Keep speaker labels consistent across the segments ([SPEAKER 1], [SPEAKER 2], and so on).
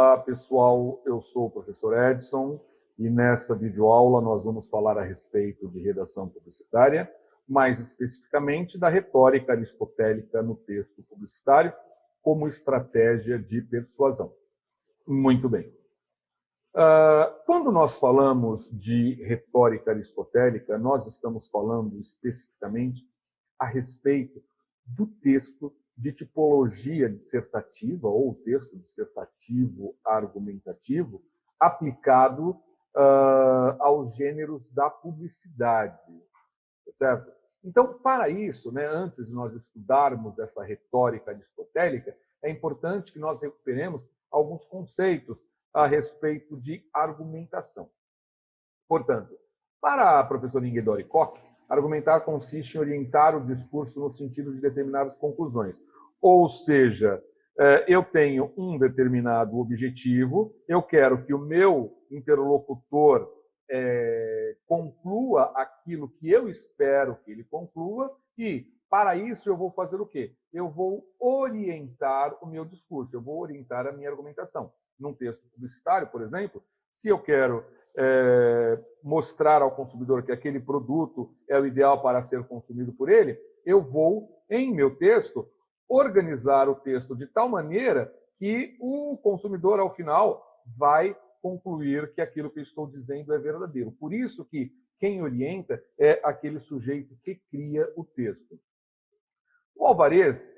[SPEAKER 1] Olá, pessoal. Eu sou o professor Edson e nessa videoaula nós vamos falar a respeito de redação publicitária, mais especificamente da retórica aristotélica no texto publicitário como estratégia de persuasão. Muito bem. Quando nós falamos de retórica aristotélica, nós estamos falando especificamente a respeito do texto de tipologia dissertativa ou texto dissertativo argumentativo aplicado aos gêneros da publicidade, certo? Então, para isso, antes de nós estudarmos essa retórica aristotélica, é importante que nós recuperemos alguns conceitos a respeito de argumentação. Portanto, para a professora Ingeborg Koch, argumentar consiste em orientar o discurso no sentido de determinadas conclusões. Ou seja, eu tenho um determinado objetivo, eu quero que o meu interlocutor conclua aquilo que eu espero que ele conclua e, para isso, eu vou fazer o quê? Eu vou orientar o meu discurso, eu vou orientar a minha argumentação. Num texto publicitário, por exemplo, se eu quero mostrar ao consumidor que aquele produto é o ideal para ser consumido por ele, eu vou, em meu texto, organizar o texto de tal maneira que o consumidor, ao final, vai concluir que aquilo que eu estou dizendo é verdadeiro. Por isso que quem orienta é aquele sujeito que cria o texto. O Alvarez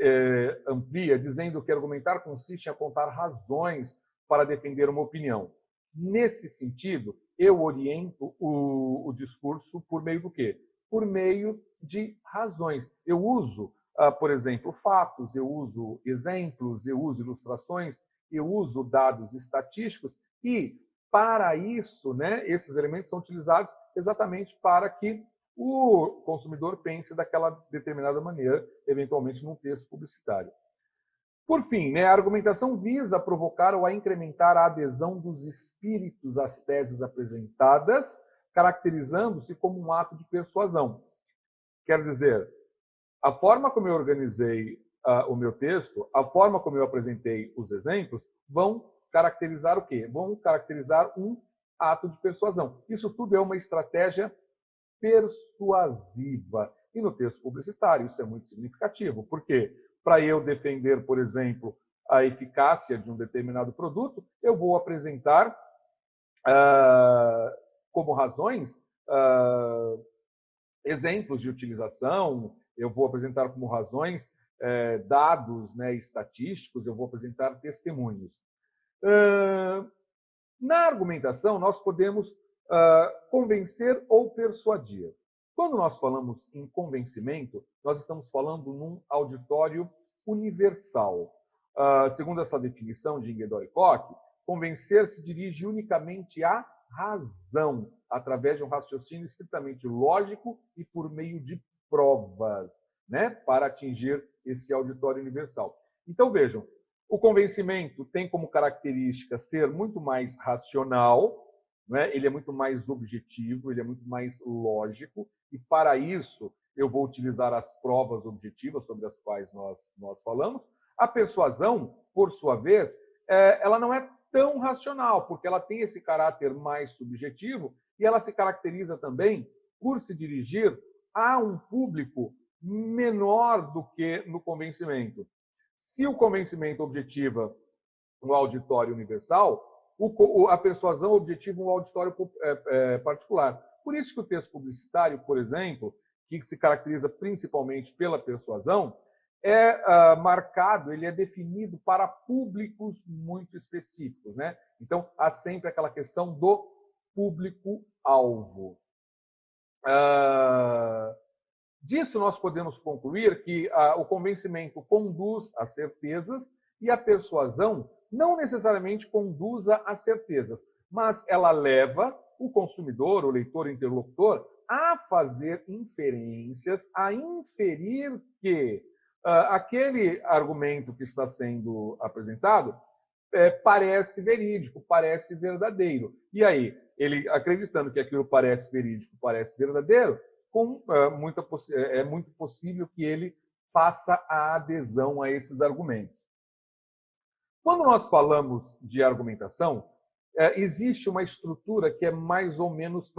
[SPEAKER 1] amplia dizendo que argumentar consiste em apontar razões para defender uma opinião. Nesse sentido, eu oriento o discurso por meio do quê? Por meio de razões. Eu uso, por exemplo, fatos, eu uso exemplos, eu uso ilustrações, eu uso dados estatísticos e, para isso, esses elementos são utilizados exatamente para que o consumidor pense daquela determinada maneira, eventualmente num texto publicitário. Por fim, a argumentação visa provocar ou a incrementar a adesão dos espíritos às teses apresentadas, caracterizando-se como um ato de persuasão. Quer dizer, a forma como eu organizei o meu texto, a forma como eu apresentei os exemplos, vão caracterizar o quê? Vão caracterizar um ato de persuasão. Isso tudo é uma estratégia persuasiva. E no texto publicitário isso é muito significativo. Por quê? Para eu defender, por exemplo, a eficácia de um determinado produto, eu vou apresentar como razões exemplos de utilização, eu vou apresentar como razões dados estatísticos, eu vou apresentar testemunhos. Na argumentação, nós podemos convencer ou persuadir. Quando nós falamos em convencimento, nós estamos falando num auditório universal. Segundo essa definição de Ingeborg Koch, convencer se dirige unicamente à razão, através de um raciocínio estritamente lógico e por meio de provas, para atingir esse auditório universal. Então, vejam, o convencimento tem como característica ser muito mais racional, ele é muito mais objetivo, ele é muito mais lógico, e para isso eu vou utilizar as provas objetivas sobre as quais nós falamos. A persuasão, por sua vez, ela não é tão racional, porque ela tem esse caráter mais subjetivo e ela se caracteriza também por se dirigir a um público menor do que no convencimento. Se o convencimento objetiva um auditório universal, a persuasão objetiva um auditório particular. Por isso que o texto publicitário, por exemplo, que se caracteriza principalmente pela persuasão, é marcado, ele é definido para públicos muito específicos. Então, há sempre aquela questão do público-alvo. Disso nós podemos concluir que o convencimento conduz a certezas e a persuasão não necessariamente conduza a certezas, mas ela leva o consumidor, o leitor, o interlocutor, a fazer inferências, a inferir que aquele argumento que está sendo apresentado parece verídico, parece verdadeiro. E aí, ele acreditando que aquilo parece verídico, parece verdadeiro, é muito possível que ele faça a adesão a esses argumentos. Quando nós falamos de argumentação, existe uma estrutura que é mais ou menos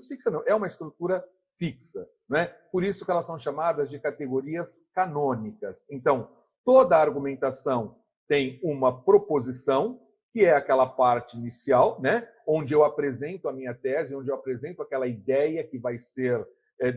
[SPEAKER 1] fixa, não, é uma estrutura fixa, né? Por isso que elas são chamadas de categorias canônicas. Então, toda argumentação tem uma proposição, que é aquela parte inicial, né? Onde eu apresento a minha tese, onde eu apresento aquela ideia que vai ser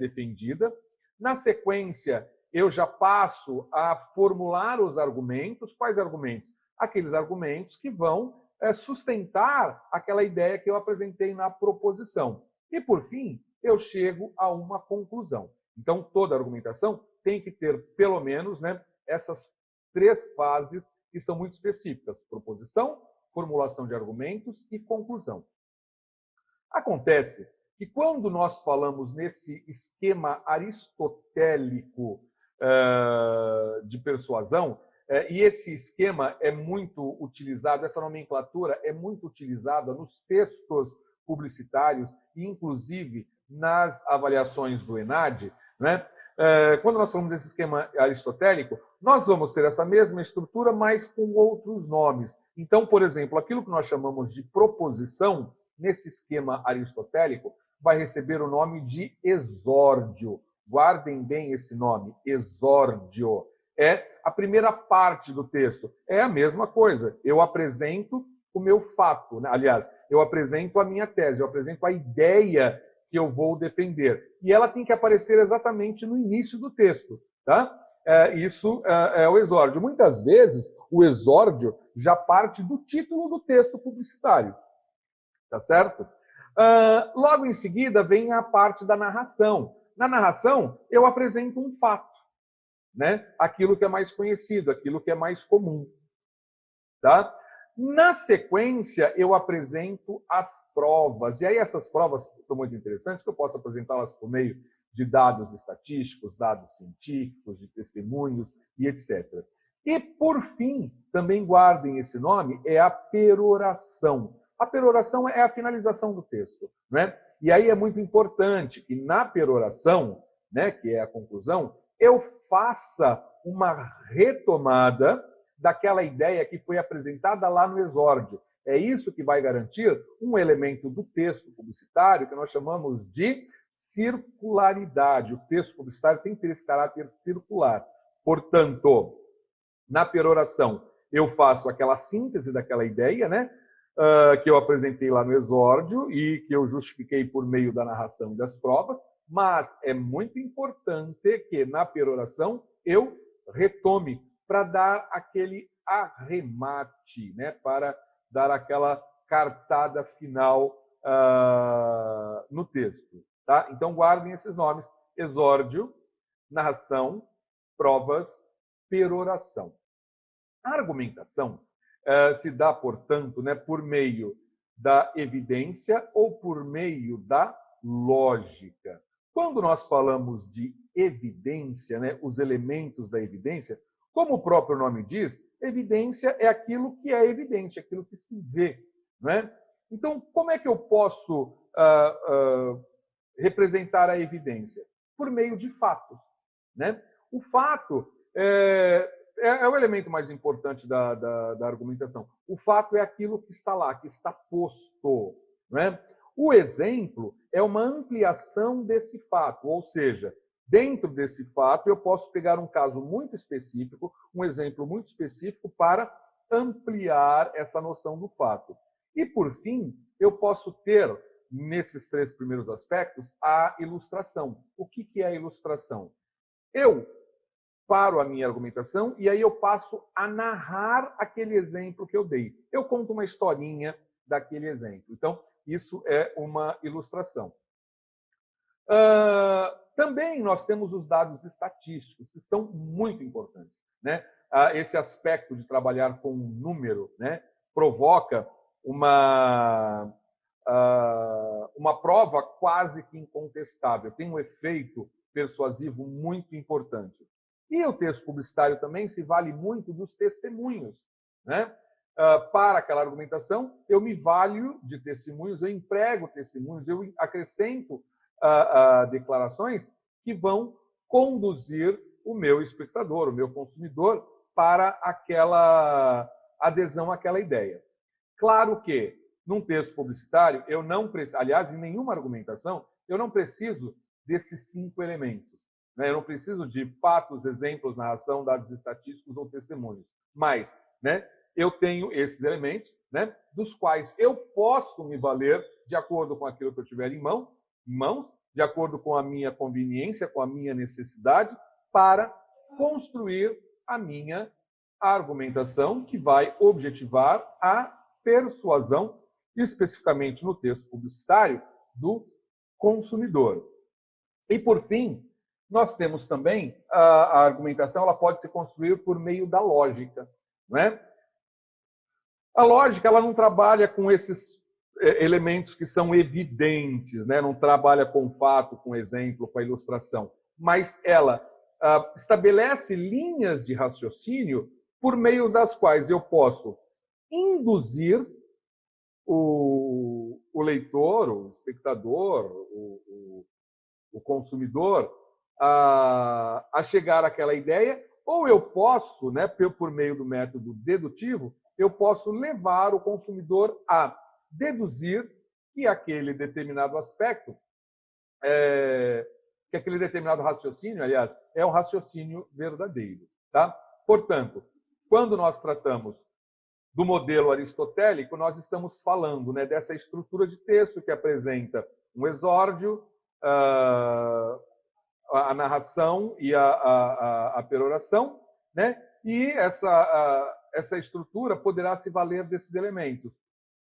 [SPEAKER 1] defendida. Na sequência, eu já passo a formular os argumentos. Quais argumentos? Aqueles argumentos que vão sustentar aquela ideia que eu apresentei na proposição. E, por fim, eu chego a uma conclusão. Então, toda argumentação tem que ter, pelo menos, né, essas 3 fases que são muito específicas: proposição, formulação de argumentos e conclusão. Acontece que quando nós falamos nesse esquema aristotélico de persuasão, e esse esquema é muito utilizado, essa nomenclatura é muito utilizada nos textos publicitários e, inclusive, nas avaliações do ENAD, né? Quando nós falamos desse esquema aristotélico, nós vamos ter essa mesma estrutura, mas com outros nomes. Então, por exemplo, aquilo que nós chamamos de proposição, nesse esquema aristotélico, vai receber o nome de exórdio. Guardem bem esse nome, exórdio. É a primeira parte do texto. É a mesma coisa. Eu apresento o meu fato, né? Aliás, eu apresento a minha tese, eu apresento a ideia que eu vou defender. E ela tem que aparecer exatamente no início do texto, tá? Isso é o exórdio. Muitas vezes, o exórdio já parte do título do texto publicitário, tá certo? Logo em seguida, vem a parte da narração. Na narração, eu apresento um fato, né? Aquilo que é mais conhecido, aquilo que é mais comum, tá? Na sequência, eu apresento as provas. E aí essas provas são muito interessantes, que eu posso apresentá-las por meio de dados estatísticos, dados científicos, de testemunhos e etc. E, por fim, também guardem esse nome, é a peroração. A peroração é a finalização do texto, né? E aí é muito importante que na peroração, né, que é a conclusão, eu faça uma retomada daquela ideia que foi apresentada lá no exórdio. É isso que vai garantir um elemento do texto publicitário que nós chamamos de circularidade. O texto publicitário tem que ter esse caráter circular. Portanto, na peroração, eu faço aquela síntese daquela ideia, né, que eu apresentei lá no exórdio e que eu justifiquei por meio da narração e das provas, mas é muito importante que na peroração eu retome para dar aquele arremate, né, para dar aquela cartada final no texto. Tá? Então, guardem esses nomes: exórdio, narração, provas, peroração. A argumentação se dá, portanto, né, por meio da evidência ou por meio da lógica. Quando nós falamos de evidência, né, os elementos da evidência, como o próprio nome diz, evidência é aquilo que é evidente, aquilo que se vê, né? Então, como é que eu posso representar a evidência? Por meio de fatos, né? O fato é o elemento mais importante da argumentação. O fato é aquilo que está lá, que está posto, né? O exemplo é uma ampliação desse fato, ou seja, dentro desse fato eu posso pegar um caso muito específico, um exemplo muito específico para ampliar essa noção do fato. E, por fim, eu posso ter, nesses 3 primeiros aspectos, a ilustração. O que é a ilustração? Eu paro a minha argumentação e aí eu passo a narrar aquele exemplo que eu dei. Eu conto uma historinha daquele exemplo. Então, isso é uma ilustração. Também nós temos os dados estatísticos, que são muito importantes, né? Esse aspecto de trabalhar com um número, né, provoca uma prova quase que incontestável, tem um efeito persuasivo muito importante. E o texto publicitário também se vale muito dos testemunhos, né? Para aquela argumentação, eu me valho de testemunhos, eu emprego testemunhos, eu acrescento declarações que vão conduzir o meu espectador, o meu consumidor, para adesão àquela ideia. Claro que, num texto publicitário, eu não preciso, aliás, em nenhuma argumentação, eu não preciso desses 5 elementos. Né? Eu não preciso de fatos, exemplos, narração, dados estatísticos ou testemunhos. Mas, né, eu tenho esses elementos, né, dos quais eu posso me valer de acordo com aquilo que eu tiver em mãos, de acordo com a minha conveniência, com a minha necessidade, para construir a minha argumentação que vai objetivar a persuasão, especificamente no texto publicitário, do consumidor. E, por fim, nós temos também a argumentação, ela pode se construir por meio da lógica. Não é? A lógica ela não trabalha com esses elementos que são evidentes, né? Não trabalha com fato, com exemplo, com a ilustração, mas ela estabelece linhas de raciocínio por meio das quais eu posso induzir o leitor, o espectador, o consumidor a chegar àquela ideia, ou eu posso, né, por meio do método dedutivo, eu posso levar o consumidor a deduzir que aquele determinado aspecto, que aquele determinado raciocínio, aliás, é um raciocínio verdadeiro. Tá? Portanto, quando nós tratamos do modelo aristotélico, nós estamos falando, né, dessa estrutura de texto que apresenta um exórdio, a narração e a peroração, né? E essa estrutura poderá se valer desses elementos,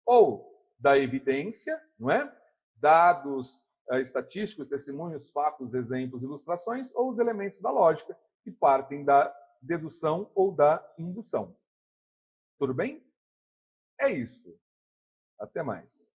[SPEAKER 1] ou da evidência, não é? Dados estatísticos, testemunhos, fatos, exemplos, ilustrações, ou os elementos da lógica, que partem da dedução ou da indução. Tudo bem? É isso. Até mais.